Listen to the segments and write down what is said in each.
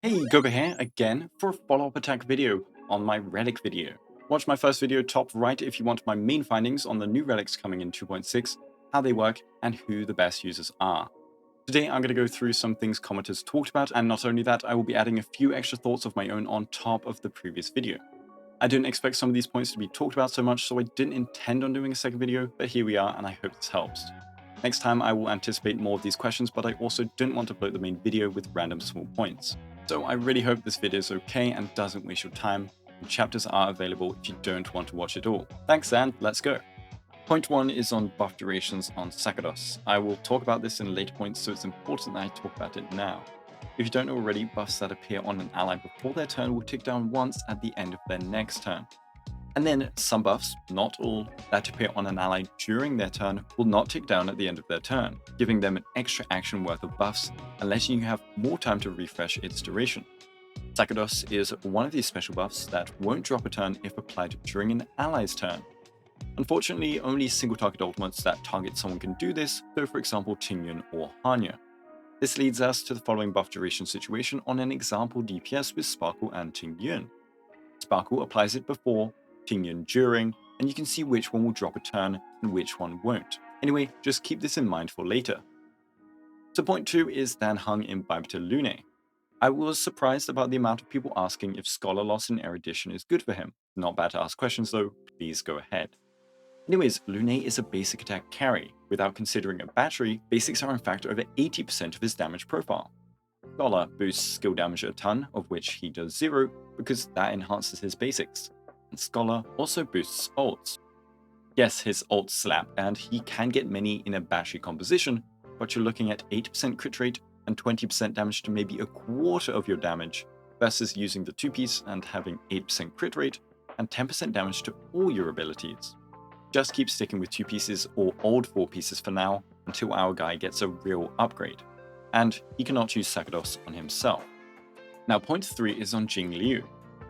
Hey, Guoba here again for a follow-up attack video on my Relic video. Watch my first video top right if you want my main findings on the new relics coming in 2.6, how they work, and who the best users are. Today I'm going to go through some things commenters talked about, and not only that, I will be adding a few extra thoughts of my own on top of the previous video. I didn't expect some of these points to be talked about so much, so I didn't intend on doing a second video, but here we are and I hope this helps. Next time I will anticipate more of these questions, but I also didn't want to bloat the main video with random small points. So I really hope this video is okay and doesn't waste your time, and chapters are available if you don't want to watch it all. Thanks, and let's go. Point 1 is on buff durations on Sacerdos. I will talk about this in later points, so it's important that I talk about it now. If you don't know already, buffs that appear on an ally before their turn will tick down once at the end of their next turn. And then some buffs, not all, that appear on an ally during their turn will not tick down at the end of their turn, giving them an extra action worth of buffs and letting you have more time to refresh its duration. Sacerdos is one of these special buffs that won't drop a turn if applied during an ally's turn. Unfortunately, only single target ultimates that target someone can do this, so for example Qingque or Heng. This leads us to the following buff duration situation on an example DPS with Sparkle and Qingque. Sparkle applies it before, Qingque during, and you can see which one will drop a turn and which one won't. Anyway, just keep this in mind for later. So point 2 is Dan Heng Imbibitor Lunae. I was surprised about the amount of people asking if Scholar loss in erudition is good for him. Not bad to ask questions though, please go ahead. Anyways, Lunae is a basic attack carry. Without considering a battery, basics are in fact over 80% of his damage profile. Scholar boosts skill damage a ton, of which he does 0, because that enhances his basics. And Scholar also boosts ults. Yes, his ults slap, and he can get many in a battery composition, but you're looking at 8% crit rate and 20% damage to maybe a quarter of your damage, versus using the 2-piece and having 8% crit rate and 10% damage to all your abilities. Just keep sticking with 2 pieces or old 4 pieces for now, until our guy gets a real upgrade. And he cannot use Sacerdos on himself. Now point 3 is on Jingliu.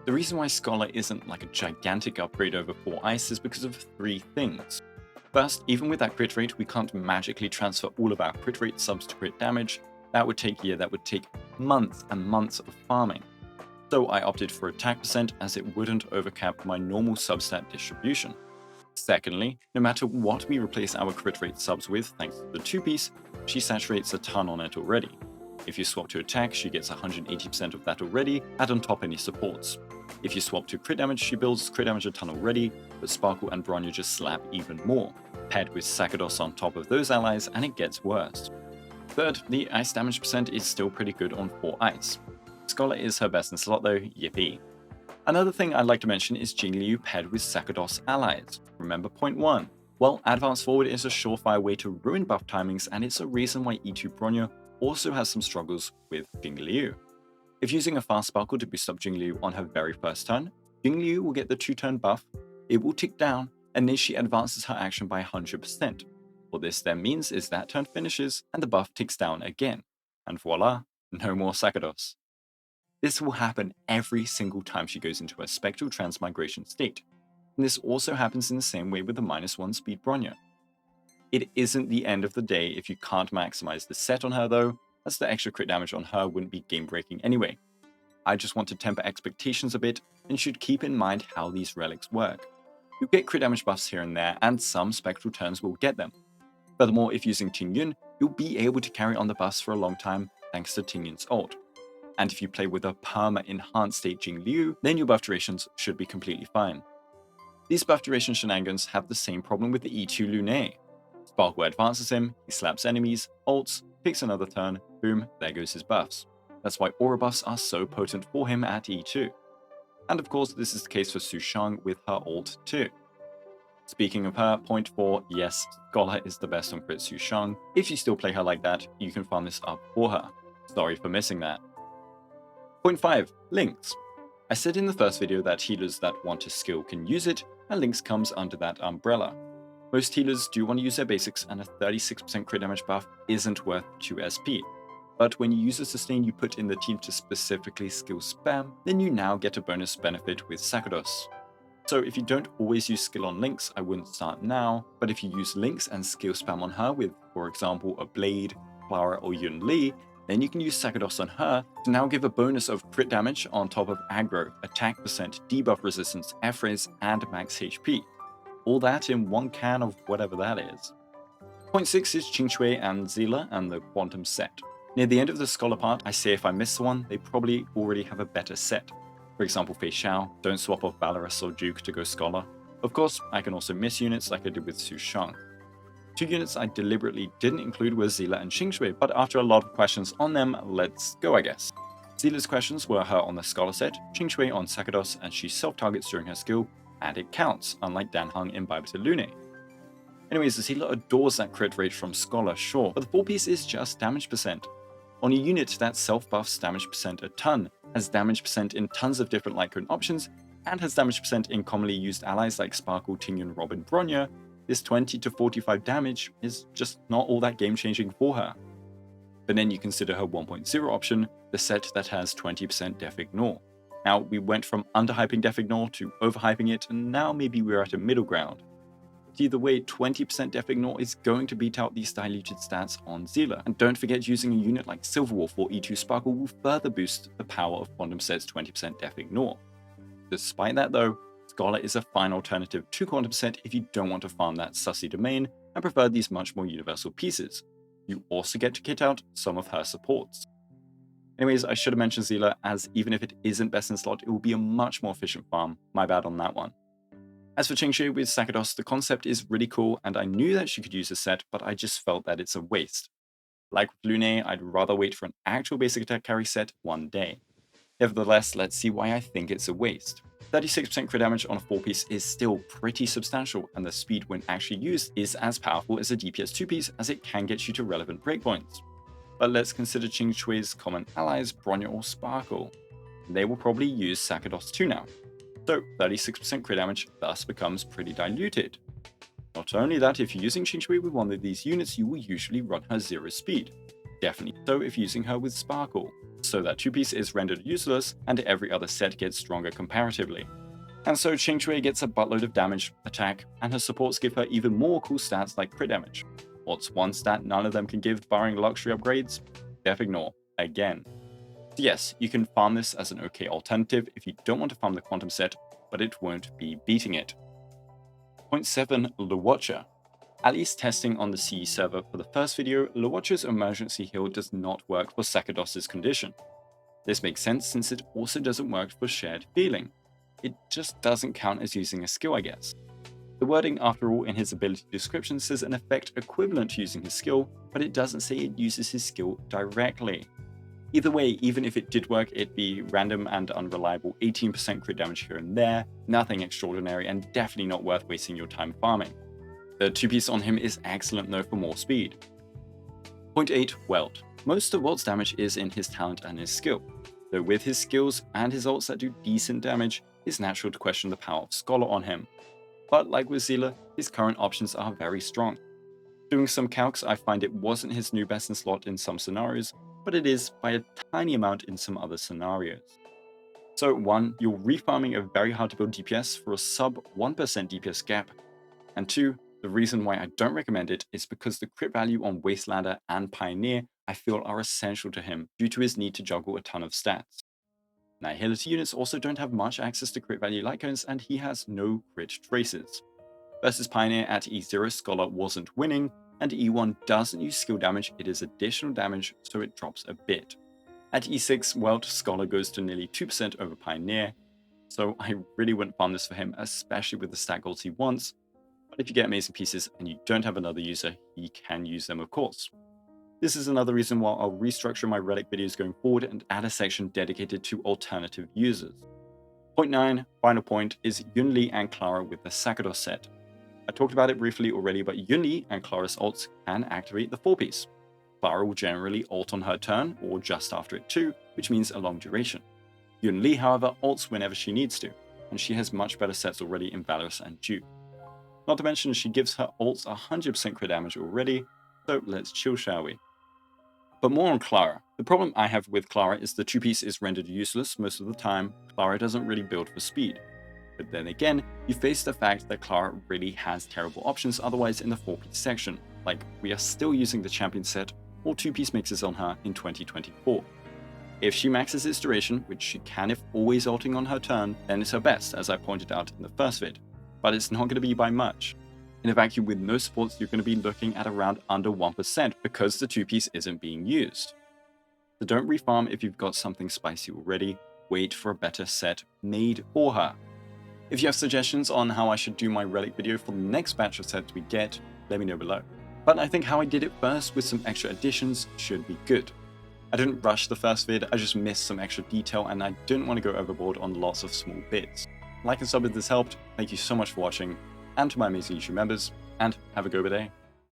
The reason why Scholar isn't like a gigantic upgrade over 4 ice is because of 3 things. First, even with that crit rate, we can't magically transfer all of our crit rate subs to crit damage. That would take months and months of farming. So I opted for attack percent as it wouldn't overcap my normal substat distribution. Secondly, no matter what we replace our crit rate subs with thanks to the 2-piece, she saturates a ton on it already. If you swap to attack, she gets 180% of that already, add on top any supports. If you swap to crit damage, she builds crit damage a ton already, but Sparkle and Bronya just slap even more. Paired with Sacerdos on top of those allies, and it gets worse. Third, the ice damage percent is still pretty good on 4 ice. Scholar is her best in slot though, yippee. Another thing I'd like to mention is Jingliu paired with Sacerdos allies. Remember point 1? Well, Advance Forward is a surefire way to ruin buff timings, and it's a reason why E2 Bronya also has some struggles with Jingliu. If using a fast Sparkle to boost up Jingliu on her very first turn, Jingliu will get the 2-turn buff, it will tick down, and then she advances her action by 100%. What this then means is that turn finishes and the buff ticks down again. And voila, no more Sacerdos. This will happen every single time she goes into a Spectral Transmigration state. And this also happens in the same way with the -1 speed Bronya. It isn't the end of the day if you can't maximize the set on her though, as the extra crit damage on her wouldn't be game breaking anyway. I just want to temper expectations a bit and should keep in mind how these relics work. You'll get crit damage buffs here and there, and some spectral turns will get them. Furthermore, if using Qingque, you'll be able to carry on the buffs for a long time thanks to Qingque's ult. And if you play with a perma-enhanced state Jingliu, then your buff durations should be completely fine. These buff duration shenanigans have the same problem with the E2 Lunae. Sparkle advances him, he slaps enemies, ults, picks another turn, boom, there goes his buffs. That's why aura buffs are so potent for him at E2. And of course, this is the case for Sushang with her ult too. Speaking of her, point 4, yes, Scholar is the best on crit Sushang. If you still play her like that, you can farm this up for her. Sorry for missing that. Point 5, Lynx. I said in the first video that healers that want a skill can use it, and Lynx comes under that umbrella. Most healers do want to use their basics, and a 36% crit damage buff isn't worth 2 SP. But when you use a sustain you put in the team to specifically skill spam, then you now get a bonus benefit with Sacerdos. So if you don't always use skill on Lynx, I wouldn't start now, but if you use Lynx and skill spam on her with, for example, a Blade, Clara or Yunli, Then you can use Sacerdos on her to now give a bonus of crit damage on top of aggro, attack percent, debuff resistance, F-raise, and max HP. All that in one can of whatever that is. 2.6 is Qingque and Seele and the Quantum set. Near the end of the Scholar part, I say if I miss one, they probably already have a better set. For example, Fei Xiao, don't swap off Valorous or Duke to go Scholar. Of course, I can also miss units like I did with Sushang. 2 units I deliberately didn't include were Seele and Qingque, but after a lot of questions on them, let's go I guess. Seele's questions were her on the Scholar set, Qingque on Sacerdos, and she self-targets during her skill, and it counts, unlike Heng Imbibitor Lunae. Anyways, the Seele adores that crit rate from Scholar, sure, but the 4-piece is just damage percent. On a unit that self-buffs damage percent a ton, has damage percent in tons of different light cone options, and has damage percent in commonly used allies like Sparkle, Tingyun, Robin, Bronya, this 20 to 45 damage is just not all that game-changing for her. But then you consider her 1.0 option, the set that has 20% Def Ignore. Now, we went from underhyping Def Ignore to overhyping it, and now maybe we're at a middle ground. But either way, 20% Def Ignore is going to beat out these diluted stats on Seele, and don't forget using a unit like Silverwolf or E2 Sparkle will further boost the power of Quantum Set's 20% Def Ignore. Despite that though, Scholar is a fine alternative to Quantum Set if you don't want to farm that sussy domain and prefer these much more universal pieces. You also get to kit out some of her supports. Anyways, I should have mentioned Seele, as even if it isn't best in slot, it will be a much more efficient farm. My bad on that one. As for Qingque with Sacerdos, the concept is really cool, and I knew that she could use the set, but I just felt that it's a waste. Like with Lunae, I'd rather wait for an actual basic attack carry set one day. Nevertheless, let's see why I think it's a waste. 36% crit damage on a 4-piece is still pretty substantial, and the speed when actually used is as powerful as a DPS 2-piece as it can get you to relevant breakpoints. But let's consider Qingque's common allies, Bronya or Sparkle. They will probably use Sacerdos too now. So 36% crit damage thus becomes pretty diluted. Not only that, if you're using Qingque with one of these units, you will usually run her 0 speed. Definitely so if using her with Sparkle. So that 2-piece is rendered useless, and every other set gets stronger comparatively. And so Qingque gets a buttload of damage, attack, and her supports give her even more cool stats like crit damage. What's one stat none of them can give barring luxury upgrades? Def Ignore, again. So yes, you can farm this as an okay alternative if you don't want to farm the Quantum set, but it won't be beating it. 0.7 Luocha. At least testing on the CE server for the first video, Luocha's emergency heal does not work for Sacerdos' condition. This makes sense since it also doesn't work for shared healing. It just doesn't count as using a skill, I guess. The wording, after all, in his ability description says an effect equivalent to using his skill, but it doesn't say it uses his skill directly. Either way, even if it did work, it'd be random and unreliable 18% crit damage here and there, nothing extraordinary, and definitely not worth wasting your time farming. The 2-piece on him is excellent though for more speed. 0.8 Welt. Most of Welt's damage is in his talent and his skill, though with his skills and his ults that do decent damage, it's natural to question the power of Scholar on him. But like with Seele, his current options are very strong. Doing some calcs, I find it wasn't his new best in slot in some scenarios, but it is by a tiny amount in some other scenarios. So 1, you're refarming a very hard to build DPS for a sub 1% DPS gap, and 2, the reason why I don't recommend it is because the crit value on Wastelander and Pioneer I feel are essential to him due to his need to juggle a ton of stats. Nihility units also don't have much access to crit value light cones, and he has no crit traces. Versus Pioneer at E0, Scholar wasn't winning, and E1 doesn't use skill damage, it is additional damage, so it drops a bit. At E6, Welt, Scholar goes to nearly 2% over Pioneer, so I really wouldn't farm this for him, especially with the stat goals he wants. But if you get amazing pieces and you don't have another user, he can use them of course. This is another reason why I'll restructure my Relic videos going forward and add a section dedicated to alternative users. 0.9, final point, is Yunli and Clara with the Sacerdos set. I talked about it briefly already, but Yunli and Clara's ults can activate the 4-piece. Clara will generally ult on her turn, or just after it too, which means a long duration. Yunli, however, ults whenever she needs to, and she has much better sets already in Valorous and Duke. Not to mention she gives her ults 100% crit damage already, so let's chill, shall we? But more on Clara. The problem I have with Clara is the 2-piece is rendered useless most of the time. Clara doesn't really build for speed. But then again, you face the fact that Clara really has terrible options otherwise in the 4-piece section. Like, we are still using the champion set, or 2-piece mixes on her in 2024. If she maxes its duration, which she can if always ulting on her turn, then it's her best, as I pointed out in the first vid, but it's not going to be by much. In a vacuum with no supports, you're going to be looking at around under 1% because the 2-piece isn't being used. So don't refarm if you've got something spicy already, wait for a better set made for her. If you have suggestions on how I should do my Relic video for the next batch of sets we get, let me know below. But I think how I did it first with some extra additions should be good. I didn't rush the first vid, I just missed some extra detail and I didn't want to go overboard on lots of small bits. Like and sub if this helped, thank you so much for watching, and to my amazing YouTube members, and have a Guoba day.